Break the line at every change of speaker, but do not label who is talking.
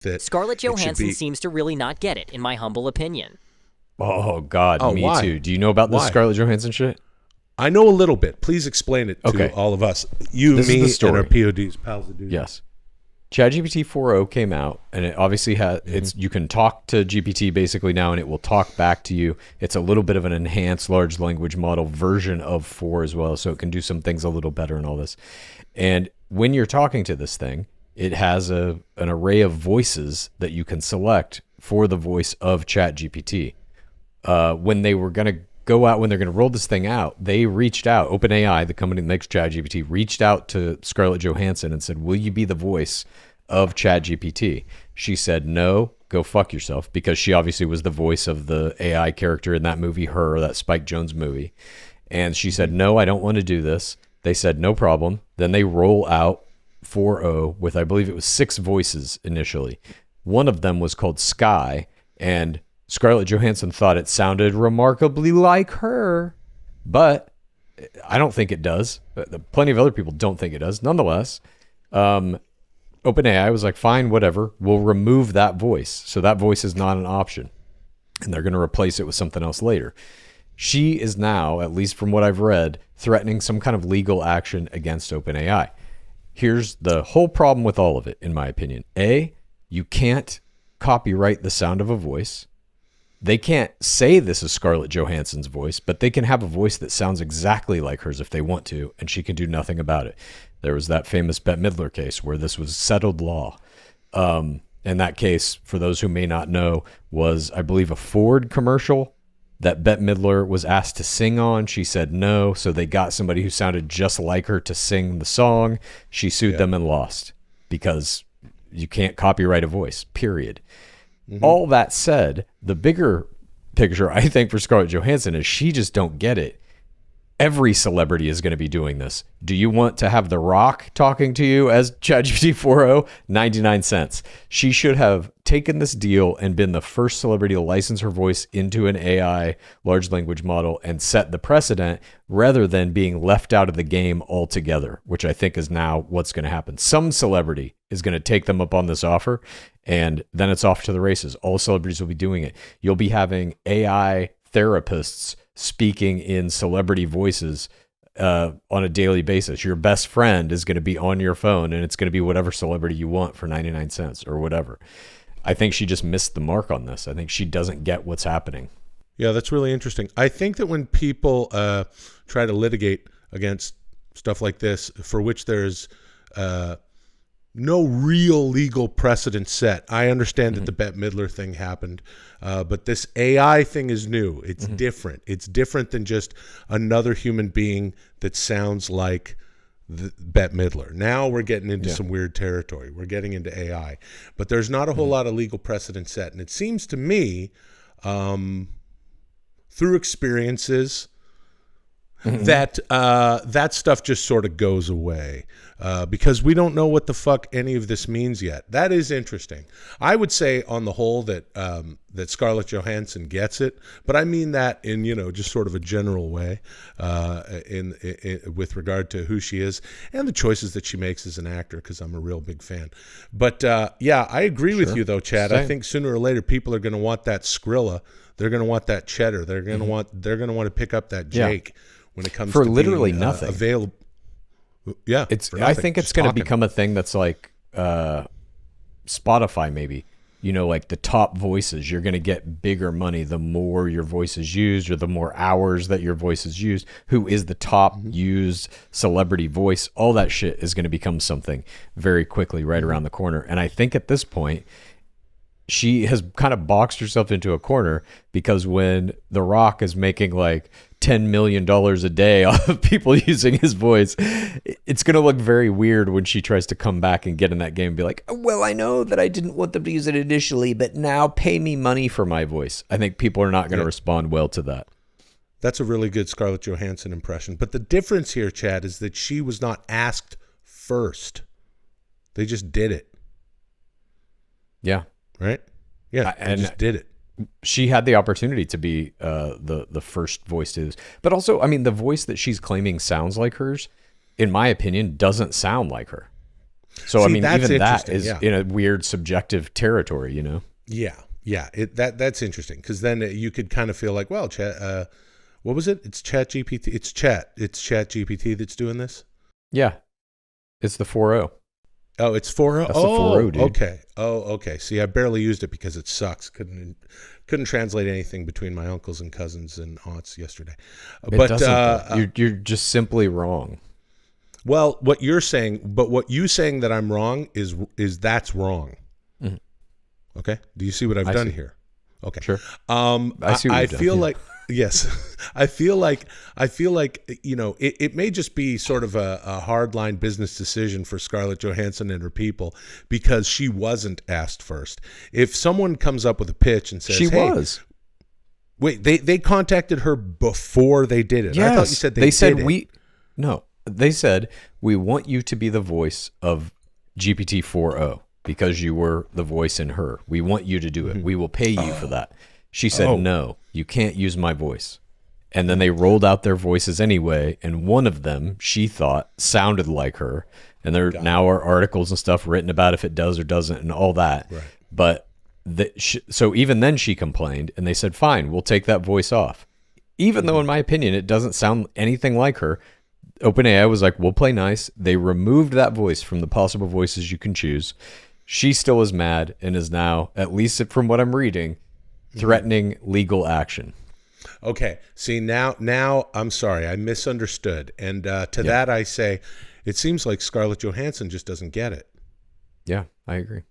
that
Scarlett
it should
Johansson
be.
seems to really not get it, in my humble opinion.
Oh, God,
Oh,
me
why?
too. Do you know about this
Why?
Scarlett Johansson shit?
I know a little bit. Please explain it to
Okay.
all of us. You,
This is
me,
the
and
story.
our PODs, pals of duty.
Yes. ChatGPT 4.0 came out, and it obviously has it's you can talk to GPT basically now, and it will talk back to you. It's a little bit of an enhanced large language model version of 4 as well, so it can do some things a little better and all this. And when you're talking to this thing, it has an array of voices that you can select for the voice of ChatGPT. When they were going to go out, when they're going to roll this thing out, they reached out. OpenAI, the company that makes ChatGPT, reached out to Scarlett Johansson and said, "Will you be the voice of ChatGPT?" She said, "No, go fuck yourself," because she obviously was the voice of the AI character in that movie, that Spike Jonze movie. And she said, "No, I don't want to do this." They said, "No problem." Then they roll out 4.0 with, I believe it was 6 voices initially. One of them was called Sky, and Scarlett Johansson thought it sounded remarkably like her, but I don't think it does. Plenty of other people don't think it does. Nonetheless, OpenAI was like, fine, whatever. We'll remove that voice. So that voice is not an option. And they're going to replace it with something else later. She is now, at least from what I've read, threatening some kind of legal action against OpenAI. Here's the whole problem with all of it, in my opinion. A, you can't copyright the sound of a voice. They can't say this is Scarlett Johansson's voice, but they can have a voice that sounds exactly like hers if they want to, and she can do nothing about it. There was that famous Bette Midler case where this was settled law. And that case, for those who may not know, was, I believe, a Ford commercial that Bette Midler was asked to sing on. She said no, so they got somebody who sounded just like her to sing the song. She sued them and lost because you can't copyright a voice, period. All that said, the bigger picture, I think, for Scarlett Johansson is she just don't get it. Every celebrity is going to be doing this. Do you want to have The Rock talking to you as ChatGPT 4.0? 99 cents. She should have taken this deal and been the first celebrity to license her voice into an AI large language model and set the precedent rather than being left out of the game altogether, which I think is now what's going to happen. Some celebrity is going to take them up on this offer, and then it's off to the races. All celebrities will be doing it. You'll be having AI therapists speaking in celebrity voices on a daily basis. Your best friend is going to be on your phone, and it's going to be whatever celebrity you want for 99 cents or whatever. I think she just missed the mark on this. I think she doesn't get what's happening.
Yeah, that's really interesting. I think that when people try to litigate against stuff like this, for which there's no real legal precedent set. I understand that the Bette Midler thing happened, but this AI thing is new. It's different. It's different than just another human being that sounds like Bette Midler. Now we're getting into some weird territory. We're getting into AI, but there's not a whole lot of legal precedent set. And it seems to me, through experiences, that that stuff just sort of goes away because we don't know what the fuck any of this means yet. That is interesting. I would say on the whole that that Scarlett Johansson gets it, but I mean that in just sort of a general way in with regard to who she is and the choices that she makes as an actor, because I'm a real big fan. But yeah, I agree with you though, Chad.
Same.
I think sooner or later people are going to want that Skrilla. They're going to want that cheddar. They're going to want to pick up that Jake. When it comes
for
to
literally
being,
nothing
available. Yeah,
I think it's going to become a thing that's like Spotify, maybe. Like the top voices, you're going to get bigger money the more your voice is used or the more hours that your voice is used. Who is the top used celebrity voice? All that shit is going to become something very quickly right around the corner. And I think at this point, she has kind of boxed herself into a corner, because when The Rock is making like $10 million a day off of people using his voice, it's going to look very weird when she tries to come back and get in that game and be like, well, I know that I didn't want them to use it initially, but now pay me money for my voice. I think people are not going to respond well to that.
That's a really good Scarlett Johansson impression. But the difference here, Chad, is that she was not asked first. They just did it.
Yeah.
Right? Yeah, they just did it.
She had the opportunity to be the first voice to this. But also, I mean, the voice that she's claiming sounds like hers, in my opinion, doesn't sound like her. So, I
See,
mean,
that's
even that
interesting,
is
yeah.
in a weird subjective territory, you know?
Yeah, yeah. That's interesting because then you could kind of feel like, well, what was it? It's Chat GPT. It's Chat GPT that's doing this.
Yeah. It's the 4.0.
Oh, it's 4.0.
That's the 4.0, dude.
Okay. Oh, okay. See, I barely used it because it sucks. Couldn't translate anything between my uncles and cousins and aunts yesterday.
It
But
doesn't, though. You're just simply wrong.
well, what you're saying, but what you saying that I'm wrong is that's wrong.
Mhm.
Okay. Do you see what I've
I
done
see.
here? Okay.
Sure.
I
see what
I
you've done,
feel
yeah.
like yes, I feel like you know it may just be sort of a hardline business decision for Scarlett Johansson and her people because she wasn't asked first. If someone comes up with a pitch and says,
She
"Hey,
was.
wait," they contacted her before they did it.
Yes.
I thought you said
they said
did it.
No, they said we want you to be the voice of GPT 4.0 because you were the voice in her. We want you to do it. We will pay you for that. She said,
Oh.
no, you can't use my voice. And then they rolled out their voices anyway, and one of them, she thought, sounded like her. And there now are articles and stuff written about if it does or doesn't and all that.
Right.
But so even then she complained, and they said, fine, we'll take that voice off. Even though, in my opinion, it doesn't sound anything like her, OpenAI was like, we'll play nice. They removed that voice from the possible voices you can choose. She still is mad and is now, at least from what I'm reading, threatening legal action.
Okay. See, now I'm sorry. I misunderstood. And to that I say, it seems like Scarlett Johansson just doesn't get it.
Yeah, I agree.